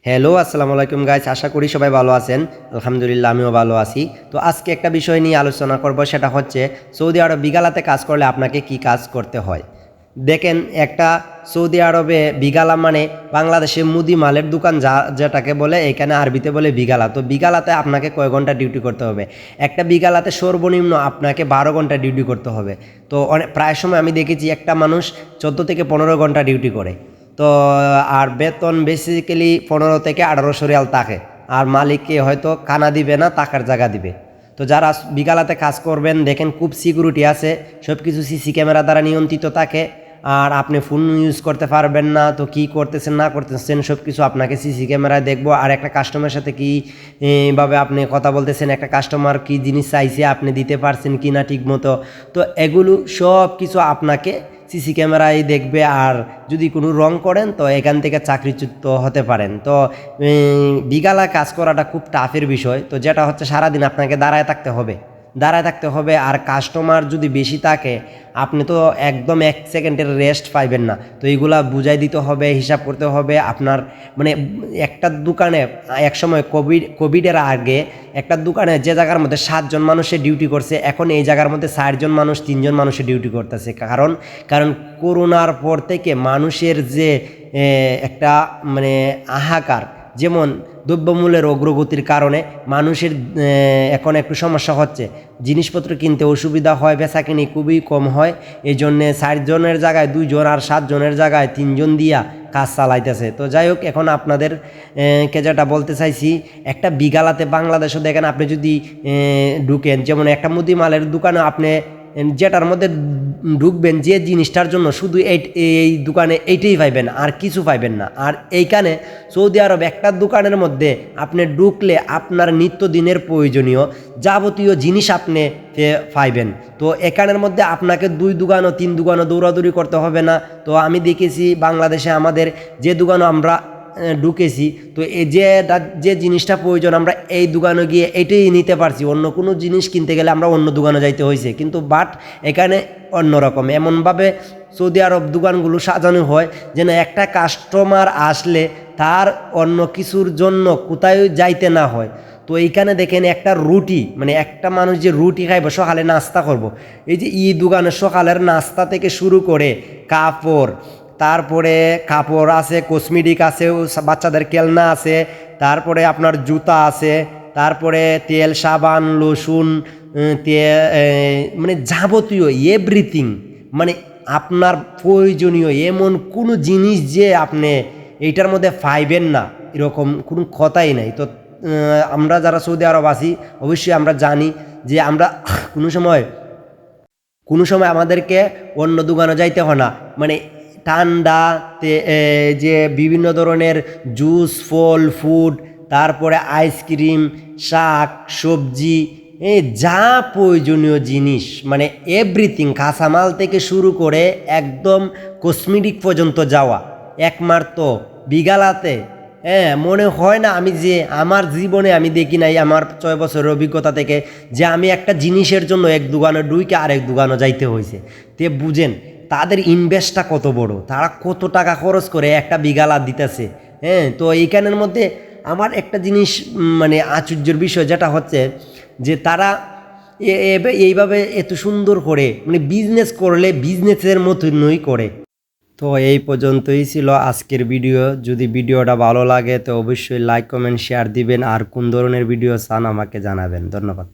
Hello, আসসালামু আলাইকুম guys. আশা করি সবাই ভালো আছেন। আলহামদুলিল্লাহ আমিও ভালো আছি। তো আজকে একটা বিষয় নিয়ে আলোচনা করব, সেটা হচ্ছে সৌদি আরব বিগালাতে কাজ করলে আপনাকে কি কাজ করতে হয়। দেখেন, একটা সৌদি আরবে বিগালা মানে বাংলাদেশে মুদি মালের দোকান, যেটাকে বলে এখানে আরবিতে বলে বিগালা। তো বিগালাতে আপনাকে কয় ঘন্টা ডিউটি করতে হবে? একটা বিগালাতে সর্বনিম্ন আপনাকে 12 ঘন্টা ডিউটি করতে হবে। তো প্রায় সময় আমি দেখেছি একটা মানুষ 14 থেকে 15 ঘন্টা ডিউটি করে। তো আর বেতন বেসিক্যালি 15 থেকে 1800 রিয়াল থাকে। আর মালিককে হয়তো খানা দিবে না, টাকার জায়গা দিবে। তো যারা বিকালাতে কাজ করবেন, দেখেন খুব সিকিউরিটি আছে, সব কিছু সিসি ক্যামেরা দ্বারা নিয়ন্ত্রিত থাকে। আর আপনি ফোন ইউজ করতে পারবেন না। তো কী করতেছেন না করতেছেন সব কিছু আপনাকে সিসি ক্যামেরায় দেখবো। আর একটা কাস্টমারের সাথে কীভাবে আপনি কথা বলতেছেন, একটা কাস্টমার কী জিনিস চাইছে আপনি দিতে পারছেন কি না ঠিক মতো, তো এগুলো সব কিছু আপনাকে সিসি ক্যামেরায় দেখবে। আর যদি কোনো রং করেন তো এখান থেকে চাকরিচ্যুত হতে পারেন। তো বিকালা কাজ করাটা খুব টাফের বিষয়। তো যেটা হচ্ছে সারাদিন আপনাকে দাঁড়ায় থাকতে হবে। আর কাস্টমার যদি বেশি থাকে আপনি তো একদম 1 সেকেন্ডের রেস্ট পাইবেন না। তো এইগুলা বুঝাই দিতে হবে, হিসাব করতে হবে আপনার। মানে একটা দোকানে একসময় কোভিডের আগে একটা দোকানে যে জায়গার মধ্যে 7 জন মানুষের ডিউটি করছে, এখন এই জায়গার মধ্যে 4 জন মানুষ 3 জন মানুষের ডিউটি করতেছে। কারণ করোনার পর থেকে মানুষের যে একটা মানে হাহাকার, যেমন দ্রব্যমূল্যের অগ্রগতির কারণে মানুষের এখন একটু সমস্যা হচ্ছে, জিনিসপত্র কিনতে অসুবিধা হয়, বেচাকিনি খুবই কম হয়। এই জন্যে 4 জনের জায়গায় 2 জন আর 7 জনের জায়গায় 3 জন দিয়া কাজ চালাইতেছে। তো যাই হোক, এখন আপনাদের কে যেটা বলতে চাইছি, একটা বিগালাতে বাংলাদেশও দেখেন, আপনি যদি ঢুকেন, যেমন একটা মুদি মালের দোকানে আপনি যেটার মধ্যে ঢুকবেন, যে জিনিসটার জন্য শুধু এই দোকানে এইটাই পাইবেন, আর কিছু পাইবেন না। আর এইখানে সৌদি আরব একটা দোকানের মধ্যে আপনি ঢুকলে আপনার নিত্যদিনের প্রয়োজনীয় যাবতীয় জিনিস আপনি পাইবেন। তো এখানের মধ্যে আপনাকে 2 দোকানও 3 দোকানও দৌড়াদৌড়ি করতে হবে না। তো আমি দেখেছি বাংলাদেশে আমাদের যে দোকানও আমরা ঢুকেছি, তো যে জিনিসটা প্রয়োজন আমরা এই দোকানে গিয়ে এটাই নিতে পারছি। অন্য কোনো জিনিস কিনতে গেলে আমরা অন্য দোকানে যাইতে হয়েছে, কিন্তু এখানে অন্যরকম। এমনভাবে সৌদি আরব দোকানগুলো সাজানো হয় যেন একটা কাস্টমার আসলে তার অন্য কিছুর জন্য কোথায় যাইতে না হয়। তো এইখানে দেখেন, একটা রুটি, মানে একটা মানুষ যে রুটি খাইব, সকালে নাস্তা করব, এই যে দোকানে সকালের নাস্তা থেকে শুরু করে তারপরে কাপড় আছে, কসমেটিক আছে, বাচ্চাদের খেলনা আছে, তারপরে আপনার জুতা আছে, তারপরে তেল, সাবান, লসুন, মানে যাবতীয় এভরিথিং, মানে আপনার প্রয়োজনীয় এমন কোনো জিনিস যে আপনি এইটার মধ্যে পাইবেন না, এরকম কোনো কথাই নাই। তো আমরা যারা সৌদি আরব আছি, অবশ্যই আমরা জানি যে আমরা কোনো সময় আমাদেরকে অন্য দোকানে যাইতে হয় না। মানে ঠান্ডাতে যে বিভিন্ন ধরনের জুস, ফল, ফুড, তারপরে আইসক্রিম, শাক, সবজি, যা প্রয়োজনীয় জিনিস, মানে এভরিথিং, কাঁচামাল থেকে শুরু করে একদম কসমেটিক পর্যন্ত যাওয়া একমাত্র বিগালাতে। মনে হয় না, আমার জীবনে আমি দেখি নাই, আমার 6 বছরের অভিজ্ঞতা থেকে, যে আমি একটা জিনিসের জন্য এক দোকানে ডুইকে আরেক দোকানে যাইতে হয়েছে। তে বুঝেন তাদের ইনভেস্টটা কত বড়, তারা কত টাকা খরচ করে একটা বিগালা দিতেছে। তো এইখানের মধ্যে আমার একটা জিনিস মানে আশ্চর্যের বিষয় যেটা হচ্ছে, যে তারা এইভাবে এত সুন্দর করে, মানে বিজনেস করলে বিজনেসের মতনই করে। তো এই পর্যন্তই ছিল আজকের ভিডিও। যদি ভিডিওটা ভালো লাগে তো অবশ্যই লাইক, কমেন্ট, শেয়ার দিবেন। আর কোন ধরনের ভিডিও চান আমাকে জানাবেন। ধন্যবাদ।